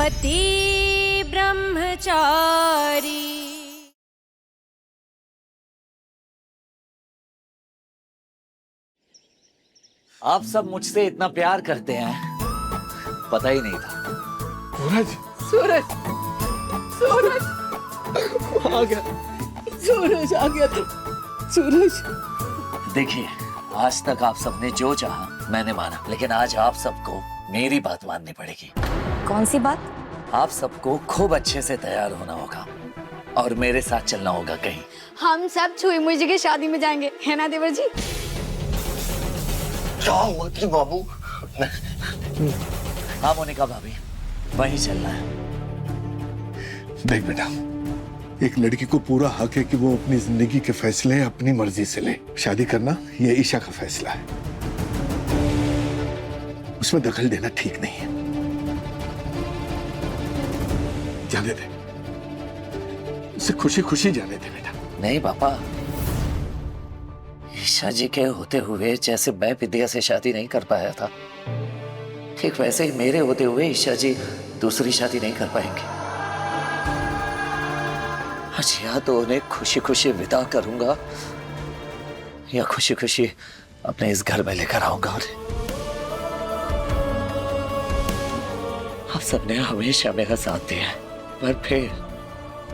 पति ब्रह्मचारी। आप सब मुझसे इतना प्यार करते हैं, पता ही नहीं था। सूरज, सूरज, सूरज आ गया, सूरज आ गया तू। सूरज देखिए, आज तक आप सबने जो चाहा मैंने माना, लेकिन आज आप सबको मेरी बात माननी पड़ेगी। कौन सी बात? आप सबको खूब अच्छे से तैयार होना होगा और मेरे साथ चलना होगा कहीं। हम सब छुई मुझी की शादी में जाएंगे, है ना देवर जी? क्या हुआ कि बाबू? हाँ मोनिका भाभी, वहीं चलना है। देख बेटा, एक लड़की को पूरा हक है कि वो अपनी जिंदगी के फैसले अपनी मर्जी से ले। शादी करना ये ईशा का फैसला है, उसमें दखल देना ठीक नहीं है। जाने दे उसे, खुशी खुशी जाने दे बेटा। नहीं पापा, ईशा जी के होते हुए जैसे मैं विद्या से शादी नहीं कर पाया था, ठीक वैसे ही मेरे होते हुए ईशा जी दूसरी शादी नहीं कर पाएंगे। आज या तो उन्हें खुशी खुशी विदा करूंगा या खुशी खुशी अपने इस घर में लेकर आऊंगा उन्हें। आप सबने हमेशा मेरा साथ दिया है, पर फिर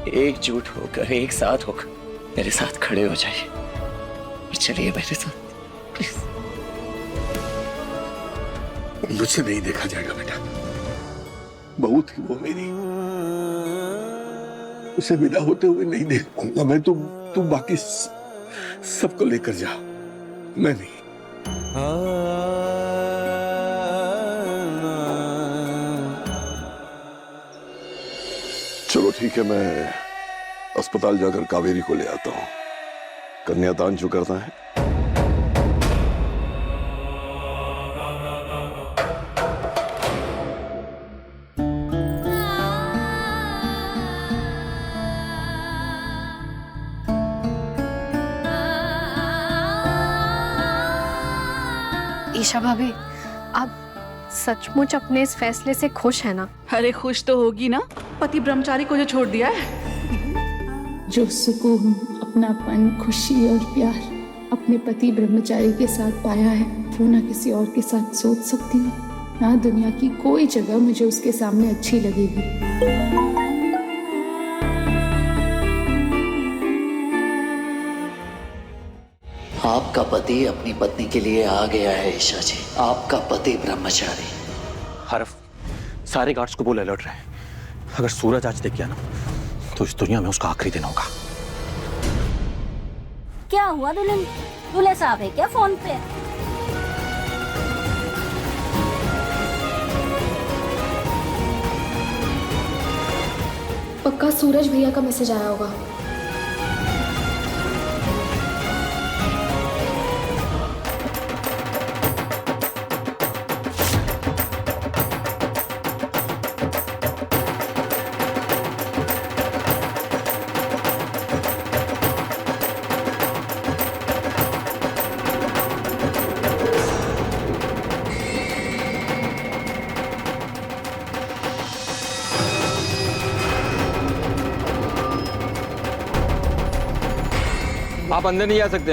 एकजुट होकर एक साथ होकर मेरे साथ खड़े हो जाइए। चलिए मेरे साथ प्लीज। मुझसे नहीं देखा जाएगा बेटा, बहू थी वो मेरी, उसे विदा होते हुए नहीं देख पाऊंगा मैं। तू बाकी सबको लेकर जा, मैं नहीं। चलो ठीक है, मैं अस्पताल जाकर कावेरी को ले आता हूं। कन्यादान जो करना है। ईशा भाभी, आप सचमुच अपने इस फैसले से खुश है ना? अरे खुश तो होगी ना, पति ब्रह्मचारी को जो छोड़ दिया है। जो सुकून, अपनापन, खुशी और प्यार अपने पति ब्रह्मचारी के साथ पाया है, वो ना किसी और के साथ सोच सकती हूँ। ना दुनिया की कोई जगह मुझे उसके सामने अच्छी लगेगी। आपका पति अपनी पत्नी के लिए आ गया है ईशा जी, आपका पति ब्रह्मचारी। हरफ, सारे गार्ड्स को बोल अलर्ट रहे। अगर सूरज आज दिख गया ना, तो इस दुनिया में उसका आखिरी दिन होगा। क्या हुआ दुल्हन? दूल्हे साहब है क्या फोन पे? पक्का सूरज भैया का मैसेज आया होगा। आप अंदर नहीं जा सकते।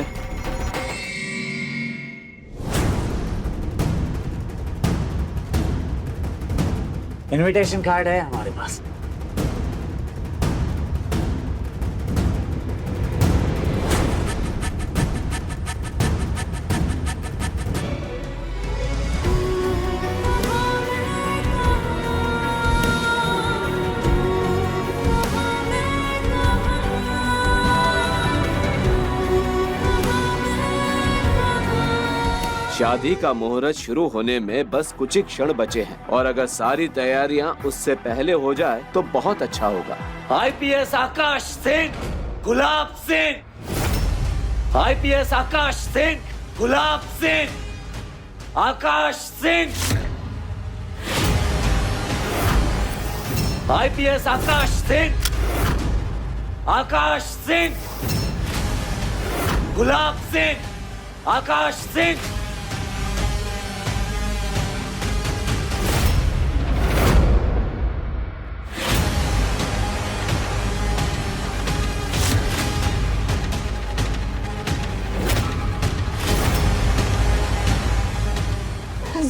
इनविटेशन कार्ड है हमारे पास। शादी का मुहूर्त शुरू होने में बस कुछ ही क्षण बचे हैं और अगर सारी तैयारियां उससे पहले हो जाए तो बहुत अच्छा होगा। IPS Akash Singh, Gulab Singh. IPS Akash Singh, Gulab Singh. Akash Singh. IPS Akash Singh. Akash Singh. Gulab Singh. Akash Singh.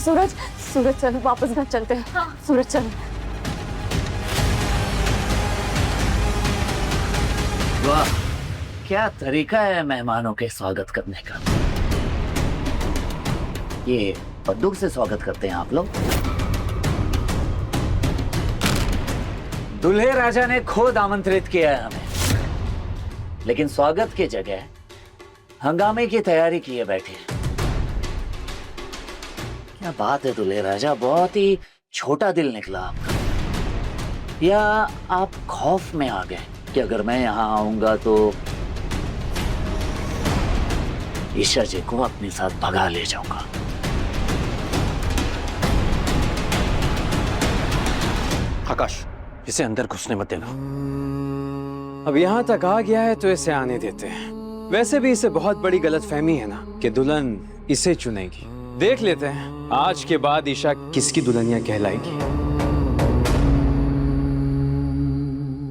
सूरज, सूरज चल वापस घर चलते हैं। हाँ। सूरज चल। वाह, क्या तरीका है मेहमानों के स्वागत करने का। ये बंदूक से स्वागत करते हैं आप लोग। दूल्हे राजा ने खुद आमंत्रित किया है हमें, लेकिन स्वागत की जगह हंगामे की तैयारी किए बैठे हैं। क्या बात है दूल्हे राजा, बहुत ही छोटा दिल निकला आपका। या आप खौफ में आ गए कि अगर मैं यहां आऊंगा तो ईशा जी को अपने साथ भगा ले जाऊंगा। आकाश, इसे अंदर घुसने मत देना। अब यहाँ तक आ गया है तो इसे आने देते हैं। वैसे भी इसे बहुत बड़ी गलतफहमी है ना कि दुल्हन इसे चुनेगी। देख लेते हैं आज के बाद ईशा किसकी दुल्हनिया कहलाएगी।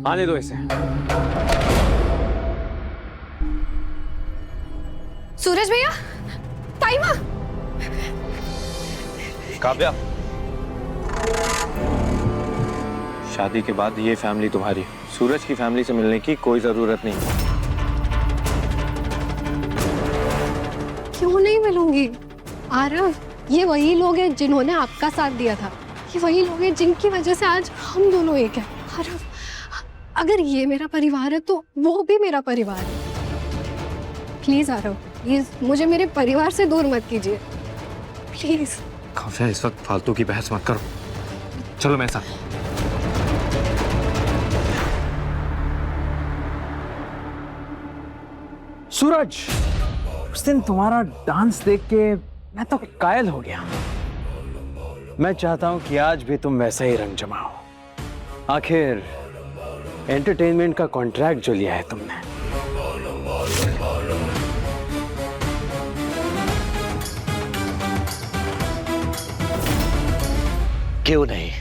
आने दो इसे। सूरज भैया, टाइम। काव्या, शादी के बाद ये फैमिली तुम्हारी, सूरज की फैमिली से मिलने की कोई जरूरत नहीं। क्यों नहीं मिलूंगी आरव? ये वही लोग हैं जिन्होंने आपका साथ दिया था। ये वही लोग हैं जिनकी वजह से आज हम दोनों एक हैं। आरव, अगर ये मेरा परिवार है तो वो भी मेरा परिवार है। प्लीज आरव, प्लीज मुझे मेरे परिवार से दूर मत कीजिए, प्लीज। काव्या, इस वक्त फालतू की बहस मत करो, चलो मेरे साथ। सूरज, उस दिन तुम्हारा डांस देख के मैं तो कायल हो गया। मैं चाहता हूं कि आज भी तुम वैसा ही रंग जमाओ। आखिर एंटरटेनमेंट का कॉन्ट्रैक्ट जो लिया है तुमने। क्यों नहीं?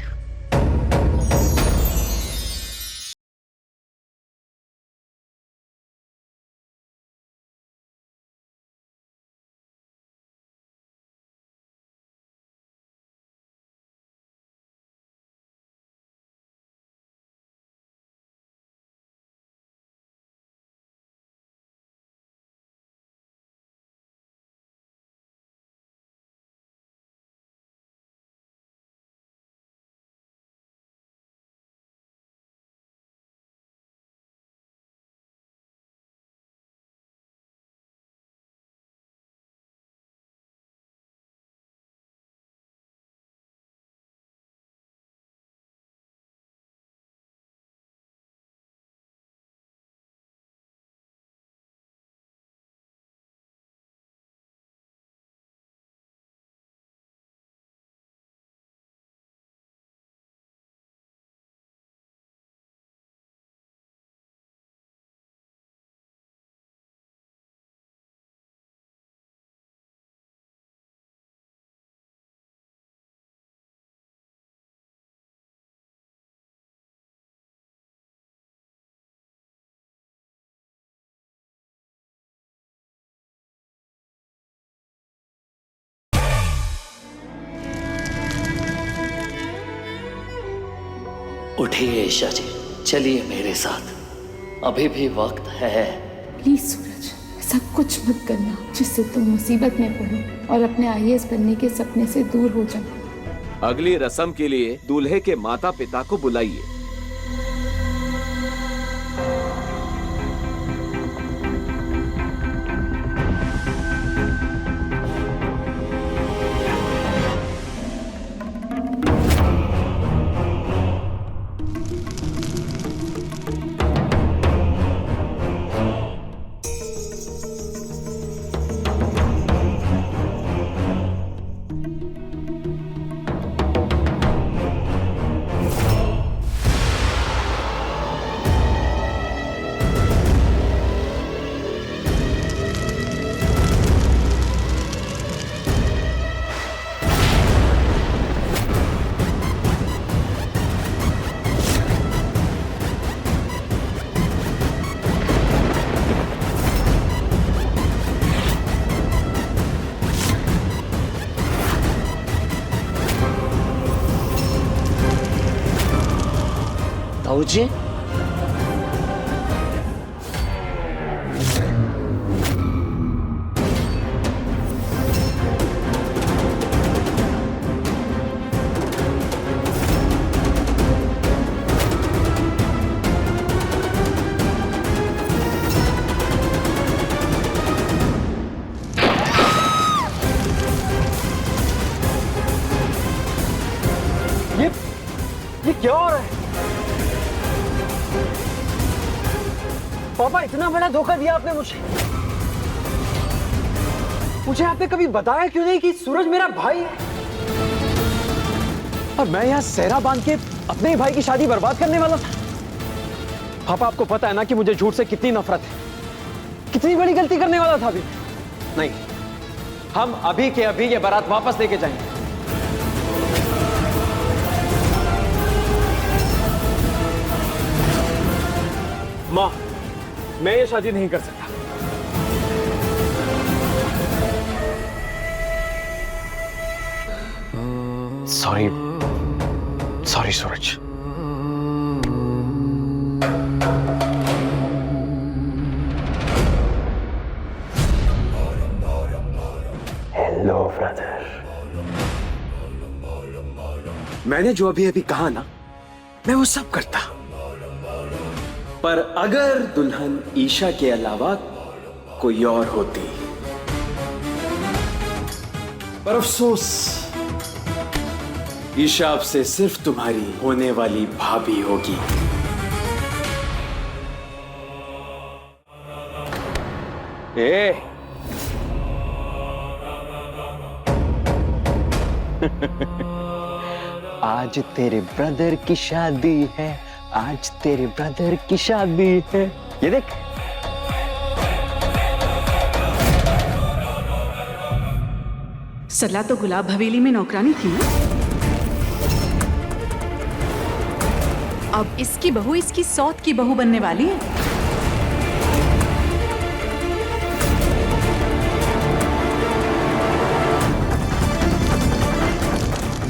उठिए ईशा जी, चलिए मेरे साथ, अभी भी वक्त है। प्लीज सूरज, ऐसा कुछ मत करना जिससे तुम मुसीबत में पड़ो और अपने IAS बनने के सपने से दूर हो जाओ। अगली रस्म के लिए दूल्हे के माता पिता को बुलाइए। ताऊ जी। ये क्या हो रहा है? पापा, इतना बड़ा धोखा दिया आपने मुझे आपने कभी बताया क्यों नहीं कि सूरज मेरा भाई है? और मैं यहाँ सेहरा बांध के अपने ही भाई की शादी बर्बाद करने वाला था। पापा, आपको पता है ना कि मुझे झूठ से कितनी नफरत है, कितनी बड़ी गलती करने वाला था अभी। नहीं, हम अभी के अभी ये बारात वापस लेके जाएंगे। माँ, मैं ये शादी नहीं कर सकता। सॉरी सूरज। Hello brother. मैंने जो अभी कहा ना, मैं वो सब करता, पर अगर दुल्हन ईशा के अलावा कोई और होती। पर अफसोस, ईशा अब से सिर्फ तुम्हारी होने वाली भाभी होगी। आज तेरे ब्रदर की शादी है, आज तेरे ब्रदर की शादी है। ये देख, सला तो गुलाब हवेली में नौकरानी थी ना। अब इसकी बहू इसकी सौत की बहू बनने वाली है।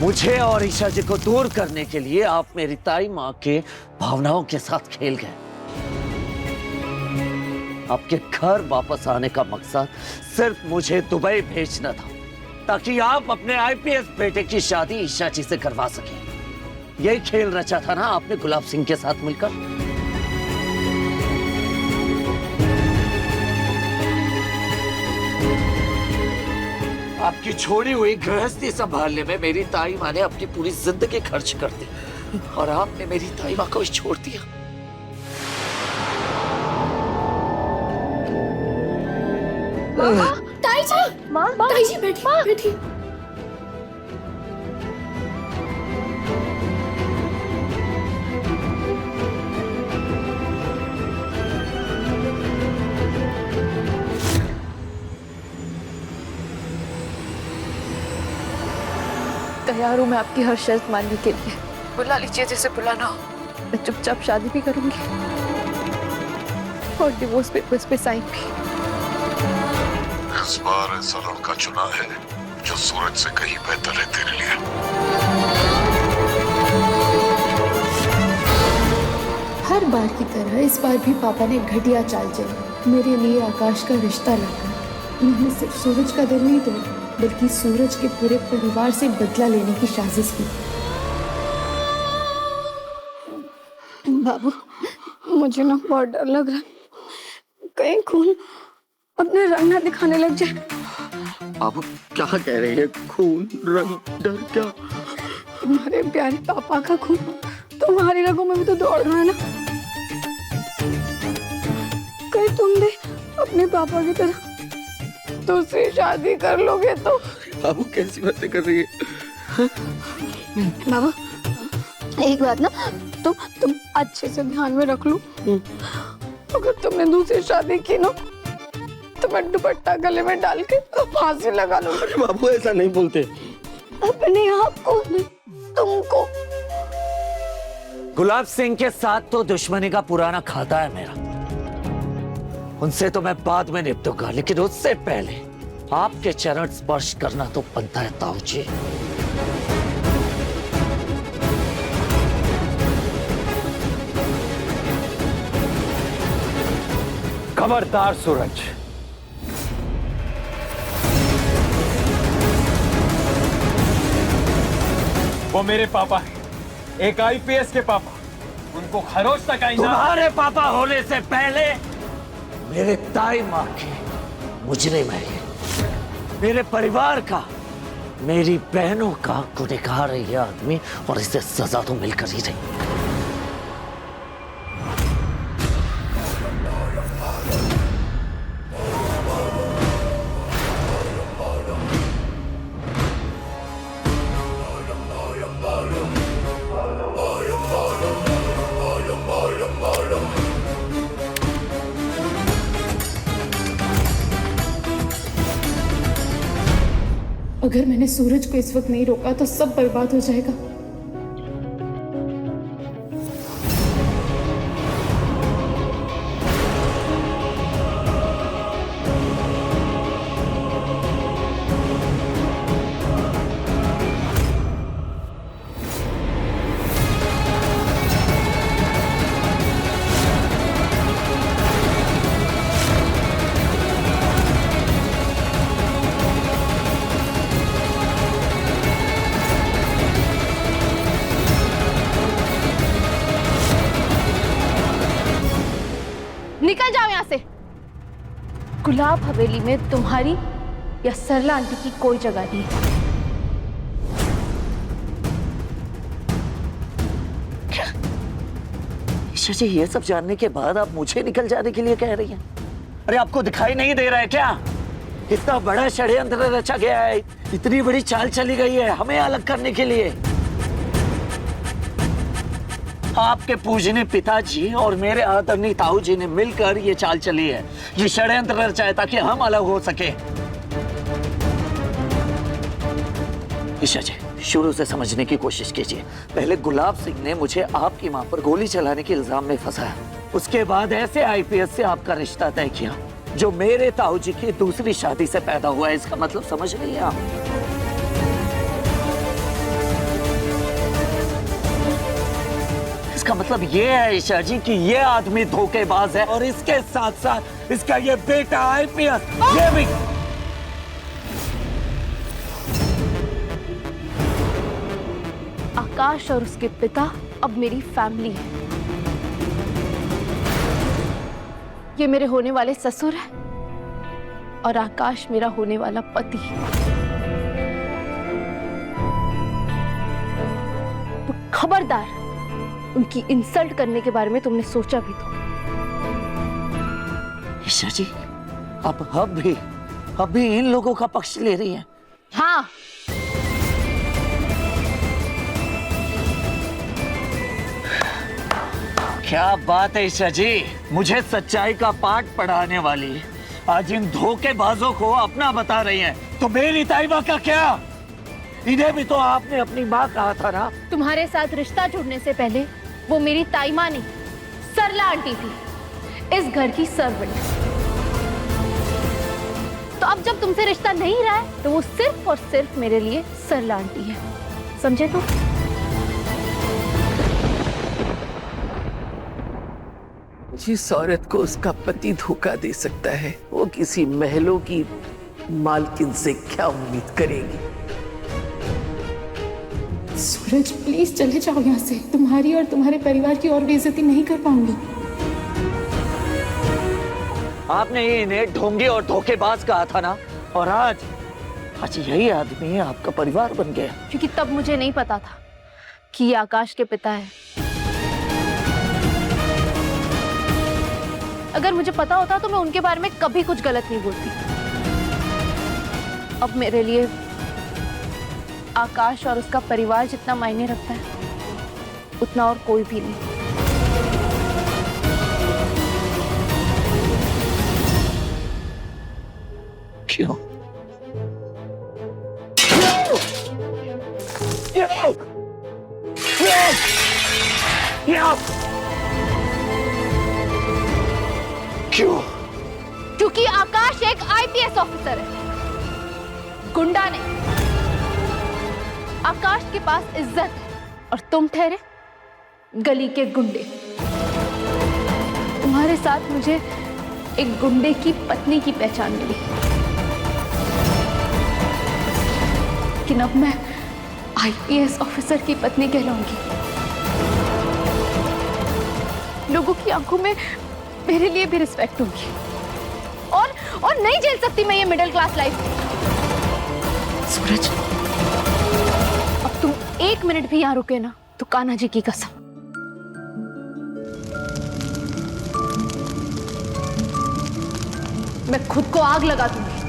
मुझे और ईशा जी को दूर करने के लिए आप मेरी ताई माँ के भावनाओं के साथ खेल गए। आपके घर वापस आने का मकसद सिर्फ मुझे दुबई भेजना था, ताकि आप अपने आईपीएस बेटे की शादी ईशा जी से करवा सके। यही खेल रचा था ना आपने गुलाब सिंह के साथ मिलकर। आपकी छोड़ी हुई गृहस्थी संभालने में मेरी ताई माँ ने अपनी पूरी जिंदगी खर्च कर दी, और आपने मेरी ताई माँ को छोड़ दिया। ताई जी, ताई जी बैठी। तैयार हूँ मैं आपकी हर शर्त मानने के लिए। बुला लीजिए जैसे बुलाना हो। मैं चुपचाप शादी भी करूंगी और डिवोर्स पेपर्स पे साइन भी। इस बार ऐसा लड़का चुना है जो सूरज से कहीं बेहतर है तेरे लिए। हर बार की तरह इस बार भी पापा ने घटिया चाल चली। मेरे लिए आकाश का रिश्ता लाया। उन्होंने सिर्फ सूरज का दिल नहीं तोड़ा, बल्कि सूरज के पूरे परिवार से बदला लेने की साजिश की। बाबू, मुझे ना बहुत डर लग रहा है, कहीं खून अपने रंग ना दिखाने लग जाए। बाबू क्या कह रही है? खून, रंग, डर क्या? तुम्हारे प्यारे पापा का खून तुम्हारी रगों में भी तो दौड़ रहा है ना। कहीं तुम भी अपने पापा की तरह दूसरी शादी कर लोगे तो? बाबू कैसी बातें कर रही है? बाबू, एक बात ना, तुम अच्छे से ध्यान में रख लो। अगर तुमने दूसरी शादी की ना, तो मैं दुपट्टा गले में डाल के फांसी लगा लूंगा। अरे बाबू ऐसा नहीं बोलते। अपने आप को, तुमको। गुलाब सिंह के साथ तो दुश्मनी का पुराना खाता है मेरा। उनसे तो मैं बाद में निपटूंगा, लेकिन उससे पहले आपके चरण स्पर्श करना तो बनता है ताऊ जी। खबरदार सूरज, वो मेरे पापा हैं, एक आईपीएस के पापा। उनको खरोच तक आई ना। तुम्हारे पापा होने से पहले मेरे ताई माँ के मुजरिम है ये। मेरे परिवार का, मेरी बहनों का गुनहगार है ये आदमी, और इसे सजा तो मिलकर ही रही। अगर मैंने सूरज को इस वक्त नहीं रोका तो सब बर्बाद हो जाएगा। निकल जाओ यहाँ से। गुलाब हवेली में तुम्हारी या सरला आंटी की कोई जगह नहीं है। ईशा जी, ये सब जानने के बाद आप मुझे निकल जाने के लिए कह रही हैं? अरे आपको दिखाई नहीं दे रहा है क्या? इतना बड़ा षड्यंत्र रचा गया है, इतनी बड़ी चाल चली गई है हमें अलग करने के लिए। आपके पूजनीय पिताजी और मेरे आदरणीय ताऊ जी ने मिलकर ये चाल चली है, ये षड्यंत्र रचा है ताकि हम अलग हो सके। ईशा जी, शुरू से समझने की कोशिश कीजिए। पहले गुलाब सिंह ने मुझे आपकी मां पर गोली चलाने के इल्जाम में फंसाया, उसके बाद ऐसे आईपीएस से आपका रिश्ता तय किया जो मेरे ताऊ जी की दूसरी शादी से पैदा हुआ है। इसका मतलब समझ रही हैं आप? इसका मतलब ये है ईशा जी कि ये आदमी धोखेबाज है, और इसके साथ साथ इसका ये बेटा आईपीएस, ये भी। आकाश और उसके पिता अब मेरी फैमिली है। ये मेरे होने वाले ससुर है और आकाश मेरा होने वाला पति। तो खबरदार, उनकी इंसल्ट करने के बारे में तुमने सोचा भी तो? ईशा जी, आप अब भी इन लोगों का पक्ष ले रही हैं? हाँ, क्या बात है ईशा जी, मुझे सच्चाई का पाठ पढ़ाने वाली आज इन धोखेबाजों को अपना बता रही हैं। तो मेरी ताई माँ का क्या? इन्हें भी तो आपने अपनी माँ कहा था ना? तुम्हारे साथ रिश्ता जुड़ने से पहले वो मेरी ताई माँ नहीं, सरला आंटी थी, इस घर की सर्वेंट। तो अब जब तुमसे रिश्ता नहीं रहा है तो वो सिर्फ और सिर्फ मेरे लिए सरला आंटी है, समझे तुम? जिस औरत को उसका पति धोखा दे सकता है वो किसी महलों की मालकिन से क्या उम्मीद करेगी? सूरज प्लीज चले जाओ यहाँ से। तुम्हारी और तुम्हारे परिवार की और बेइज्जती नहीं कर पाऊंगी। आपने इन्हें ढोंगी और धोखेबाज कहा था ना, और आज यही आदमी आपका परिवार बन गया। क्योंकि तब मुझे नहीं पता था कि ये आकाश के पिता है। अगर मुझे पता होता तो मैं उनके बारे में कभी कुछ गलत नहीं बोलती। अब मेरे लिए आकाश और उसका परिवार जितना मायने रखता है उतना और कोई भी नहीं। क्यों? क्यों? क्योंकि आकाश एक आईपीएस ऑफिसर है, गुंडा नहीं। आकाश के पास इज्जत है और तुम ठहरे गली के गुंडे। तुम्हारे साथ मुझे एक गुंडे की पत्नी की पहचान मिली, लेकिन अब मैं आईपीएस ऑफिसर की पत्नी कहलाऊंगी। लोगों की आंखों में मेरे लिए भी रिस्पेक्ट होगी और नहीं झेल सकती मैं ये मिडिल क्लास लाइफ। सूरज, अब तुम 1 मिनट भी यहाँ रुके ना तो कान्हा जी की कसम मैं खुद को आग लगा दूंगी।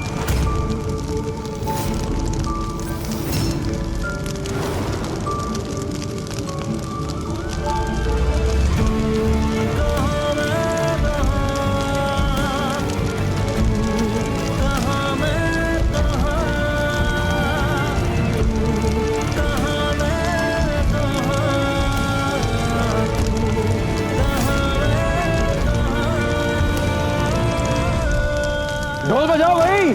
ढोल बजाओ भाई।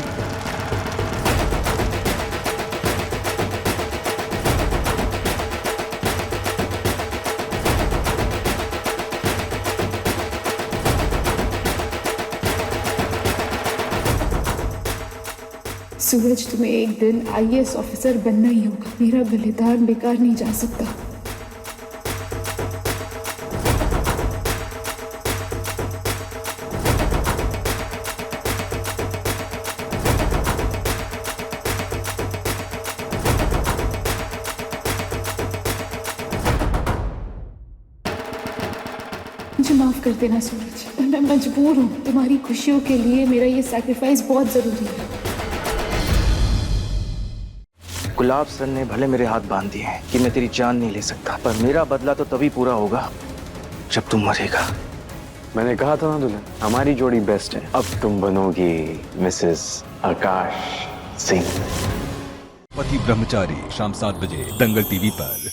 सूरज, तुम्हें एक दिन आईएएस ऑफिसर बनना ही होगा। मेरा बलिदान बेकार नहीं जा सकता। मुझे माफ कर देना सूरज, मैं मजबूर हूँ। तुम्हारी खुशियों के लिए मेरा ये सैक्रिफाइस बहुत जरूरी है। गुलाब सर ने भले मेरे हाथ बांध दिए हैं कि मैं तेरी जान नहीं ले सकता, पर मेरा बदला तो तभी पूरा होगा जब तुम मरेगा। मैंने कहा था ना दुल्हन, हमारी जोड़ी बेस्ट है। अब तुम बनोगी मिसेस आकाश सिंह। पति ब्रह्मचारी, शाम 7 बजे दंगल टीवी पर।